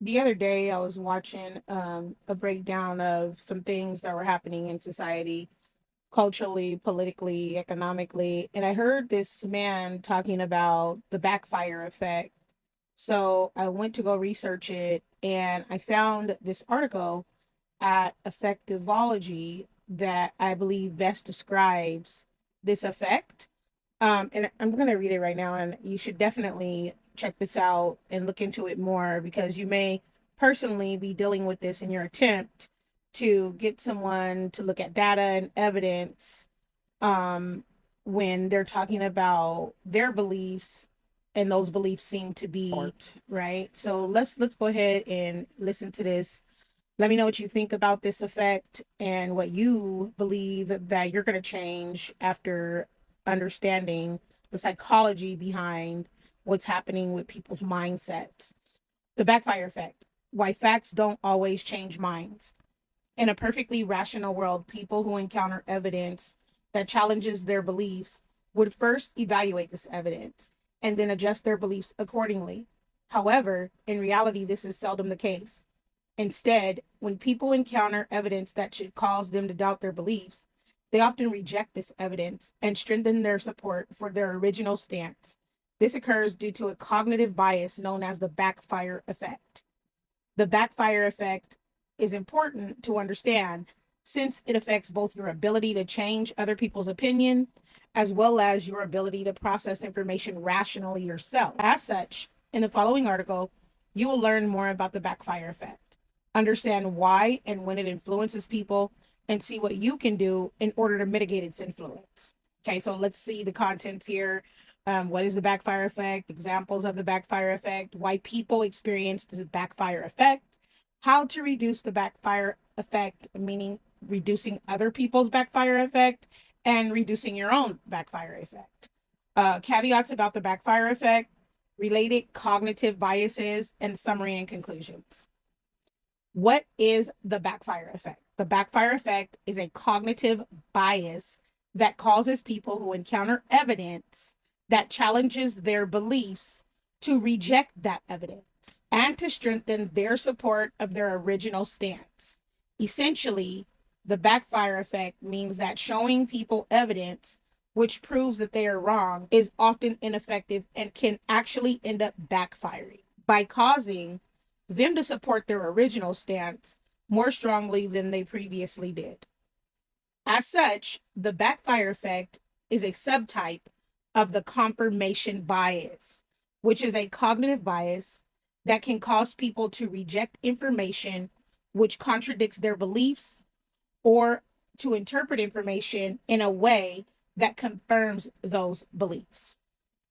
The other day, I was watching a breakdown of some things that were happening in society, culturally, politically, economically, and I heard this man talking about the backfire effect. So I went to go research it, and I found this article at Effectiviology that I believe best describes this effect. And I'm going to read it right now, and you should definitely check this out and look into it more because you may personally be dealing with this in your attempt to get someone to look at data and evidence um, when they're talking about their beliefs and those beliefs seem to be right. So let's go ahead and listen to this. Let me know what you think about this effect and what you believe that you're going to change after understanding the psychology behind what's happening with people's mindsets. The backfire effect: why facts don't always change minds. In a perfectly rational world, people who encounter evidence that challenges their beliefs would first evaluate this evidence and then adjust their beliefs accordingly. However, in reality, this is seldom the case. Instead, when people encounter evidence that should cause them to doubt their beliefs, they often reject this evidence and strengthen their support for their original stance. This occurs due to a cognitive bias known as the backfire effect. The backfire effect is important to understand since it affects both your ability to change other people's opinion as well as your ability to process information rationally yourself. As such, in the following article, you will learn more about the backfire effect, understand why and when it influences people, and see what you can do in order to mitigate its influence. Okay, so let's see the contents here. What is the backfire effect? Examples of the backfire effect, why people experience the backfire effect, how to reduce the backfire effect, meaning reducing other people's backfire effect and reducing your own backfire effect. Caveats about the backfire effect, related cognitive biases, and summary and conclusions. What is the backfire effect? The backfire effect is a cognitive bias that causes people who encounter evidence that challenges their beliefs to reject that evidence and to strengthen their support of their original stance. Essentially, the backfire effect means that showing people evidence which proves that they are wrong is often ineffective and can actually end up backfiring by causing them to support their original stance more strongly than they previously did. As such, the backfire effect is a subtype of the confirmation bias, which is a cognitive bias that can cause people to reject information which contradicts their beliefs or to interpret information in a way that confirms those beliefs.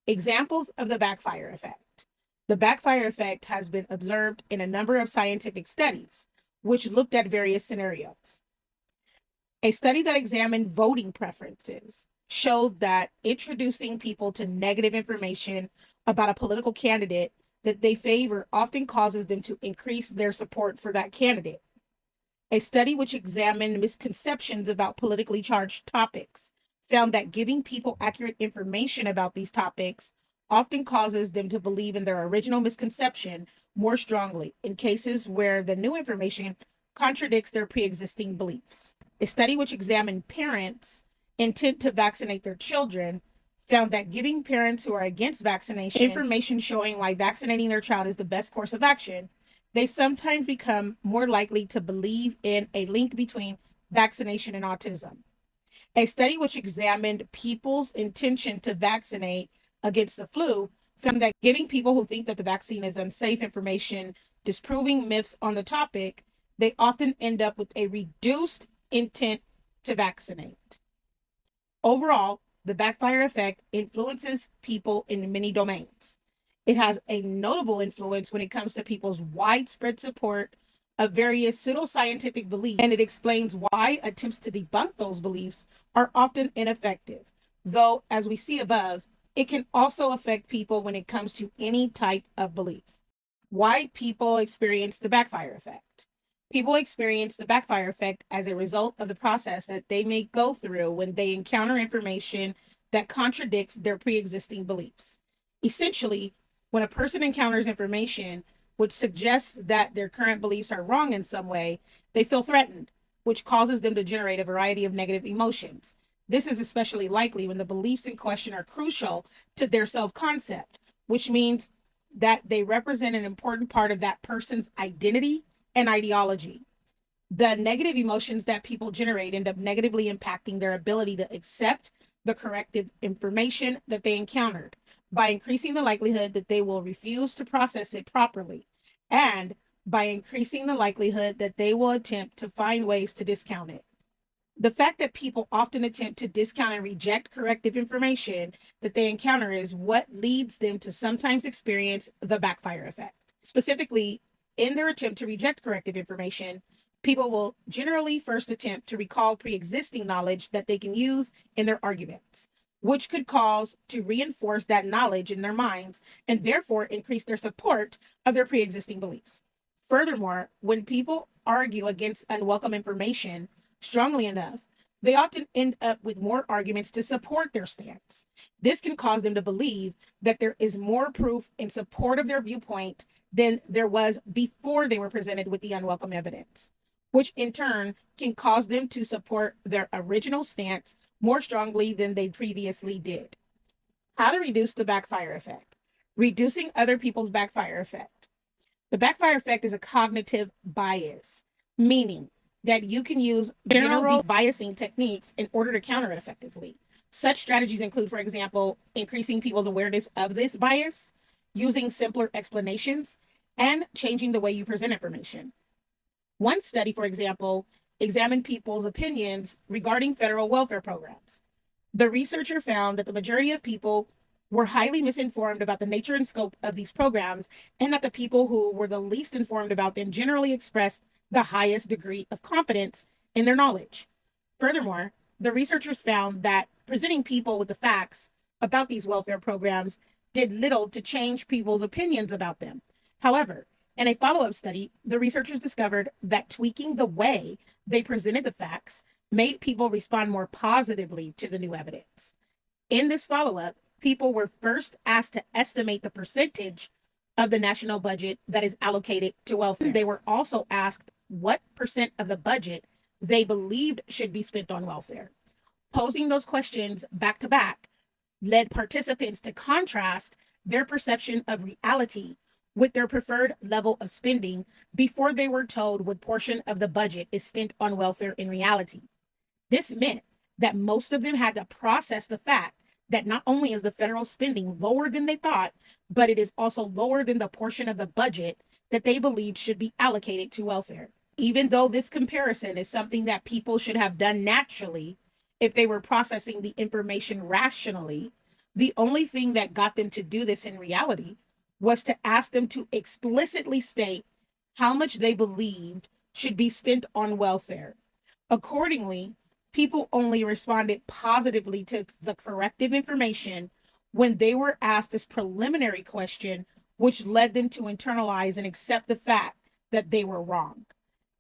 Examples of the backfire effect. The backfire effect has been observed in a number of scientific studies, which looked at various scenarios. A study that examined voting preferences showed that introducing people to negative information about a political candidate that they favor often causes them to increase their support for that candidate. A study which examined misconceptions about politically charged topics found that giving people accurate information about these topics often causes them to believe in their original misconception more strongly in cases where the new information contradicts their pre existing beliefs. A study which examined parents' intent to vaccinate their children found that giving parents who are against vaccination information showing why vaccinating their child is the best course of action, they sometimes become more likely to believe in a link between vaccination and autism. A study which examined people's intention to vaccinate against the flu found that giving people who think that the vaccine is unsafe information, disproving myths on the topic, they often end up with a reduced intent to vaccinate. Overall, the backfire effect influences people in many domains. It has a notable influence when it comes to people's widespread support of various pseudoscientific beliefs, and it explains why attempts to debunk those beliefs are often ineffective. Though, as we see above, it can also affect people when it comes to any type of belief. Why people experience the backfire effect. People experience the backfire effect as a result of the process that they may go through when they encounter information that contradicts their pre existing beliefs. Essentially, when a person encounters information which suggests that their current beliefs are wrong in some way, they feel threatened, which causes them to generate a variety of negative emotions. This is especially likely when the beliefs in question are crucial to their self concept, which means that they represent an important part of that person's identity and ideology. The negative emotions that people generate end up negatively impacting their ability to accept the corrective information that they encountered by increasing the likelihood that they will refuse to process it properly and by increasing the likelihood that they will attempt to find ways to discount it. The fact that people often attempt to discount and reject corrective information that they encounter is what leads them to sometimes experience the backfire effect. Specifically, in their attempt to reject corrective information, people will generally first attempt to recall pre-existing knowledge that they can use in their arguments, which could cause to reinforce that knowledge in their minds and therefore increase their support of their pre-existing beliefs. Furthermore, when people argue against unwelcome information strongly enough, they often end up with more arguments to support their stance. This can cause them to believe that there is more proof in support of their viewpoint than there was before they were presented with the unwelcome evidence, which in turn can cause them to support their original stance more strongly than they previously did. How to reduce the backfire effect. Reducing other people's backfire effect. The backfire effect is a cognitive bias, meaning that you can use general biasing techniques in order to counter it effectively. Such strategies include, for example, increasing people's awareness of this bias, using simpler explanations, and changing the way you present information. One study, for example, examined people's opinions regarding federal welfare programs. The researcher found that the majority of people were highly misinformed about the nature and scope of these programs, and that the people who were the least informed about them generally expressed the highest degree of confidence in their knowledge. Furthermore, the researchers found that presenting people with the facts about these welfare programs did little to change people's opinions about them. However, in a follow-up study, the researchers discovered that tweaking the way they presented the facts made people respond more positively to the new evidence. In this follow-up, people were first asked to estimate the percentage of the national budget that is allocated to welfare. They were also asked what percent of the budget they believed should be spent on welfare. Posing those questions back to back led participants to contrast their perception of reality with their preferred level of spending before they were told what portion of the budget is spent on welfare in reality. This meant that most of them had to process the fact that not only is the federal spending lower than they thought, but it is also lower than the portion of the budget that they believed should be allocated to welfare. Even though this comparison is something that people should have done naturally if they were processing the information rationally, the only thing that got them to do this in reality was to ask them to explicitly state how much they believed should be spent on welfare. Accordingly, people only responded positively to the corrective information when they were asked this preliminary question, which led them to internalize and accept the fact that they were wrong.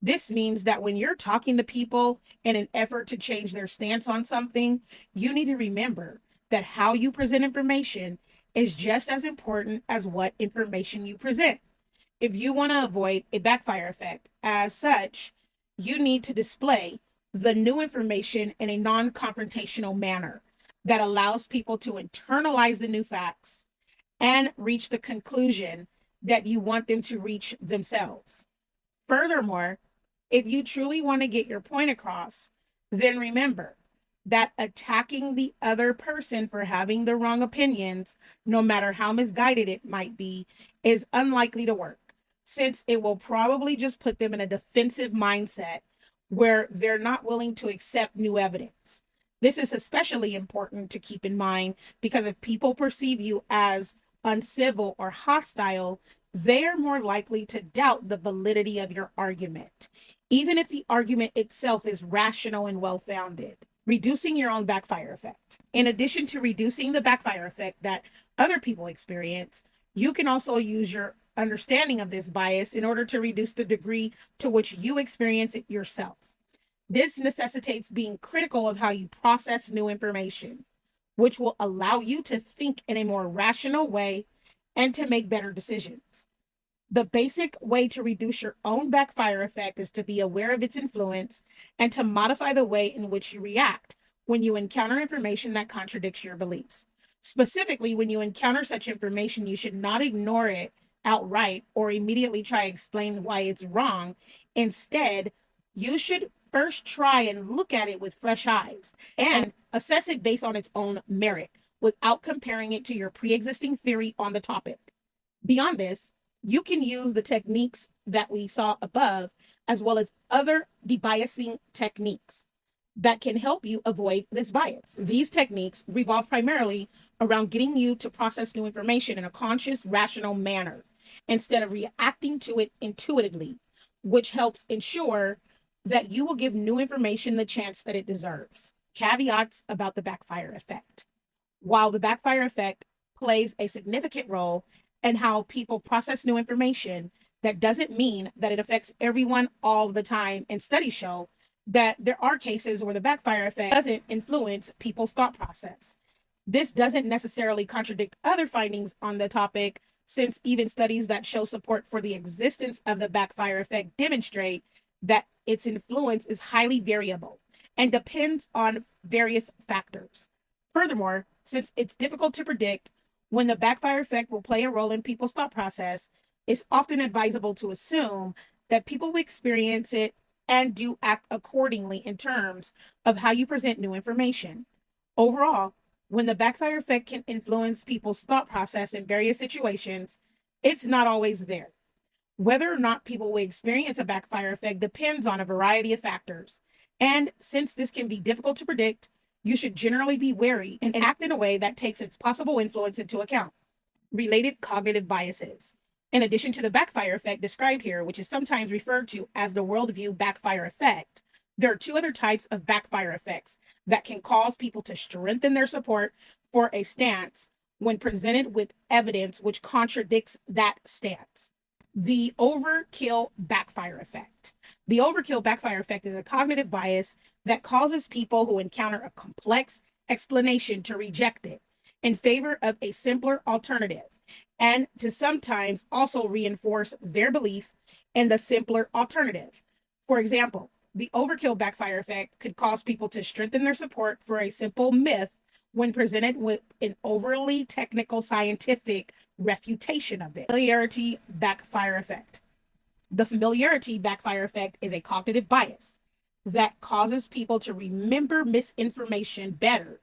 This means that when you're talking to people in an effort to change their stance on something, you need to remember that how you present information is just as important as what information you present. If you want to avoid a backfire effect, as such, you need to display the new information in a non-confrontational manner that allows people to internalize the new facts and reach the conclusion that you want them to reach themselves. Furthermore, if you truly want to get your point across, then remember that attacking the other person for having the wrong opinions, no matter how misguided it might be, is unlikely to work, since it will probably just put them in a defensive mindset where they're not willing to accept new evidence. This is especially important to keep in mind because if people perceive you as uncivil or hostile, they are more likely to doubt the validity of your argument, even if the argument itself is rational and well-founded. Reducing your own backfire effect. In addition to reducing the backfire effect that other people experience, you can also use your understanding of this bias in order to reduce the degree to which you experience it yourself. This necessitates being critical of how you process new information, which will allow you to think in a more rational way and to make better decisions. The basic way to reduce your own backfire effect is to be aware of its influence and to modify the way in which you react when you encounter information that contradicts your beliefs. Specifically, when you encounter such information, you should not ignore it outright or immediately try to explain why it's wrong. Instead, you should first try and look at it with fresh eyes and assess it based on its own merit without comparing it to your pre existing theory on the topic. Beyond this, you can use the techniques that we saw above, as well as other debiasing techniques that can help you avoid this bias. These techniques revolve primarily around getting you to process new information in a conscious, rational manner instead of reacting to it intuitively, which helps ensure that you will give new information the chance that it deserves. Caveats about the backfire effect. While the backfire effect plays a significant role in how people process new information, that doesn't mean that it affects everyone all the time. And studies show that there are cases where the backfire effect doesn't influence people's thought process. This doesn't necessarily contradict other findings on the topic, since even studies that show support for the existence of the backfire effect demonstrate that its influence is highly variable and depends on various factors. Furthermore, since it's difficult to predict when the backfire effect will play a role in people's thought process, it's often advisable to assume that people will experience it and do act accordingly in terms of how you present new information. Overall, when the backfire effect can influence people's thought process in various situations, it's not always there. Whether or not people will experience a backfire effect depends on a variety of factors. And since this can be difficult to predict, you should generally be wary and act in a way that takes its possible influence into account. Related cognitive biases. In addition to the backfire effect described here, which is sometimes referred to as the worldview backfire effect, there are two other types of backfire effects that can cause people to strengthen their support for a stance when presented with evidence which contradicts that stance. The overkill backfire effect. The overkill backfire effect is a cognitive bias that causes people who encounter a complex explanation to reject it in favor of a simpler alternative and to sometimes also reinforce their belief in the simpler alternative. For example, the overkill backfire effect could cause people to strengthen their support for a simple myth when presented with an overly technical scientific refutation of it. Familiarity backfire effect. The familiarity backfire effect is a cognitive bias that causes people to remember misinformation better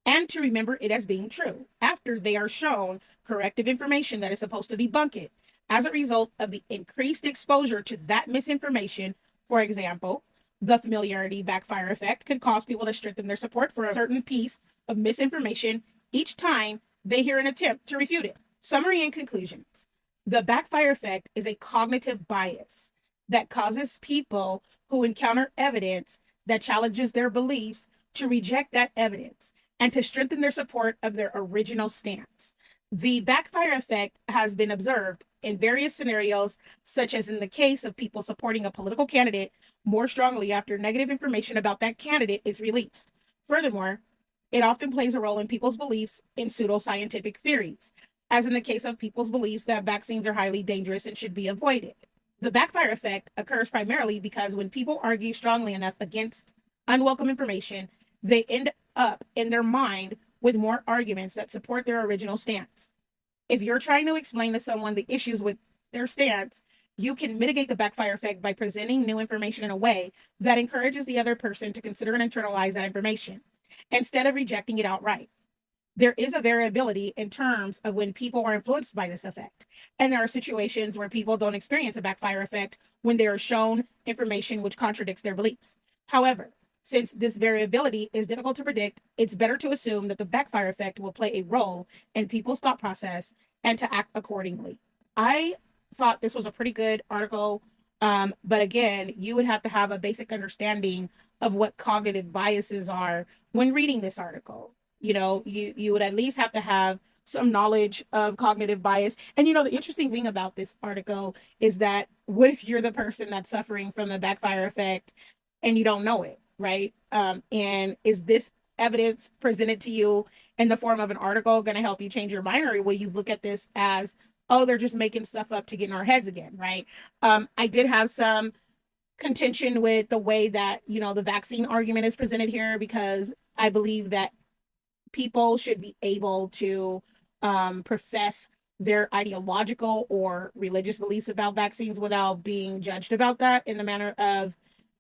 and to remember it as being true after they are shown corrective information that is supposed to debunk it. As a result of the increased exposure to that misinformation, for example, the familiarity backfire effect could cause people to strengthen their support for a certain piece of misinformation each time they hear an attempt to refute it. Summary and conclusions. The backfire effect is a cognitive bias that causes people who encounter evidence that challenges their beliefs to reject that evidence and to strengthen their support of their original stance. The backfire effect has been observed in various scenarios, such as in the case of people supporting a political candidate more strongly after negative information about that candidate is released. Furthermore, it often plays a role in people's beliefs in pseudoscientific theories, as in the case of people's beliefs that vaccines are highly dangerous and should be avoided. The backfire effect occurs primarily because when people argue strongly enough against unwelcome information, they end up in their mind with more arguments that support their original stance. If you're trying to explain to someone the issues with their stance, you can mitigate the backfire effect by presenting new information in a way that encourages the other person to consider and internalize that information instead of rejecting it outright. There is a variability in terms of when people are influenced by this effect. And there are situations where people don't experience a backfire effect when they are shown information which contradicts their beliefs. However, since this variability is difficult to predict, it's better to assume that the backfire effect will play a role in people's thought process and to act accordingly. I thought this was a pretty good article. But again, you would have to have a basic understanding of what cognitive biases are when reading this article. You would at least have to have some knowledge of cognitive bias. And the interesting thing about this article is that what if you're the person that's suffering from the backfire effect and you don't know it, right? And is this evidence presented to you in the form of an article going to help you change your mind, or will you look at this as, oh, they're just making stuff up to get in our heads again, right? I did have some contention with the way that, the vaccine argument is presented here, because I believe that people should be able to profess their ideological or religious beliefs about vaccines without being judged about that in the manner of,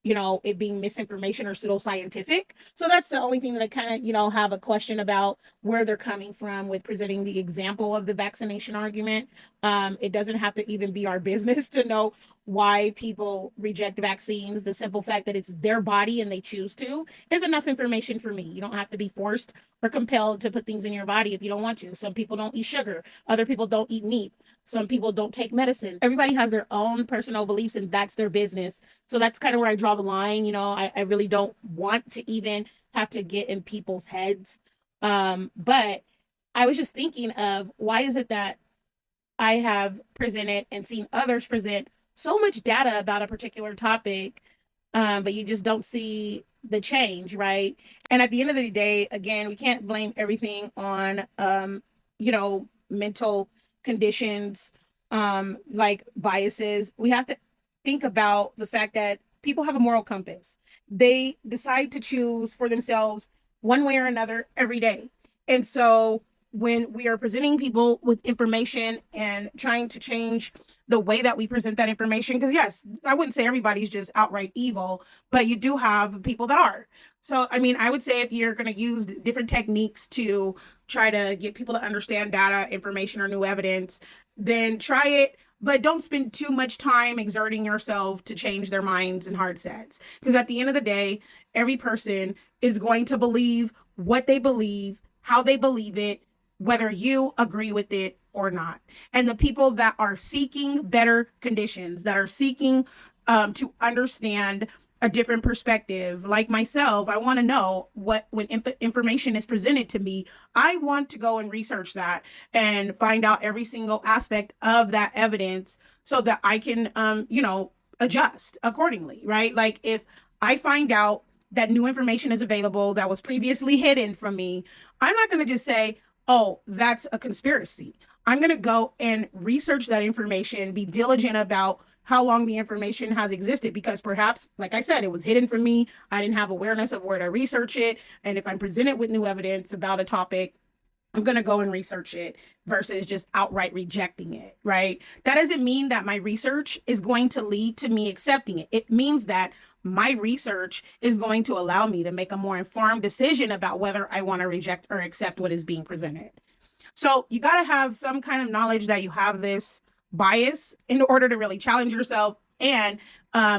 it being misinformation or pseudoscientific. So that's the only thing that I kind of, have a question about where they're coming from with presenting the example of the vaccination argument. It doesn't have to even be our business to know why people reject vaccines. The simple fact that it's their body and they choose to is enough information for me. You don't have to be forced or compelled to put things in your body if you don't want to. Some people don't eat sugar. Other people don't eat meat. Some people don't take medicine. Everybody has their own personal beliefs, and that's their business. So that's kind of where I draw the line. I really don't want to even have to get in people's heads. But I was just thinking of, why is it that I have presented and seen others present so much data about a particular topic, but you just don't see the change, right? And at the end of the day, again, we can't blame everything on, mental conditions, like biases. We have to think about the fact that people have a moral compass. They decide to choose for themselves one way or another every day. And so when we are presenting people with information and trying to change the way that we present that information, because yes, I wouldn't say everybody's just outright evil, but you do have people that are. So, I mean, I would say if you're going to use different techniques to try to get people to understand data, information, or new evidence, then try it. But don't spend too much time exerting yourself to change their minds and heart sets. Because at the end of the day, every person is going to believe what they believe, how they believe it, whether you agree with it or not. And the people that are seeking better conditions, that are seeking to understand a different perspective, like myself, I want to know what, when information is presented to me, I want to go and research that and find out every single aspect of that evidence so that I can, adjust accordingly, right? Like if I find out that new information is available that was previously hidden from me, I'm not going to just say, oh, that's a conspiracy. I'm going to go and research that information, be diligent about how long the information has existed, because perhaps, like I said, it was hidden from me. I didn't have awareness of where to research it. And if I'm presented with new evidence about a topic, I'm going to go and research it versus just outright rejecting it, right? That doesn't mean that my research is going to lead to me accepting it. It means that my research is going to allow me to make a more informed decision about whether I want to reject or accept what is being presented. So you got to have some kind of knowledge that you have this bias in order to really challenge yourself. And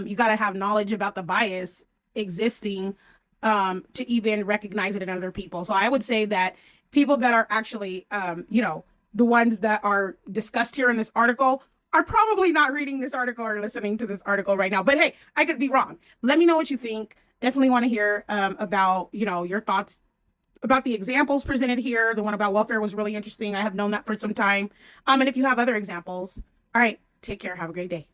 you got to have knowledge about the bias existing to even recognize it in other people. So I would say that people that are actually, the ones that are discussed here in this article are probably not reading this article or listening to this article right now. But hey, I could be wrong. Let me know what you think. Definitely want to hear about, your thoughts about the examples presented here. The one about welfare was really interesting. I have known that for some time. And if you have other examples, all right, take care. Have a great day.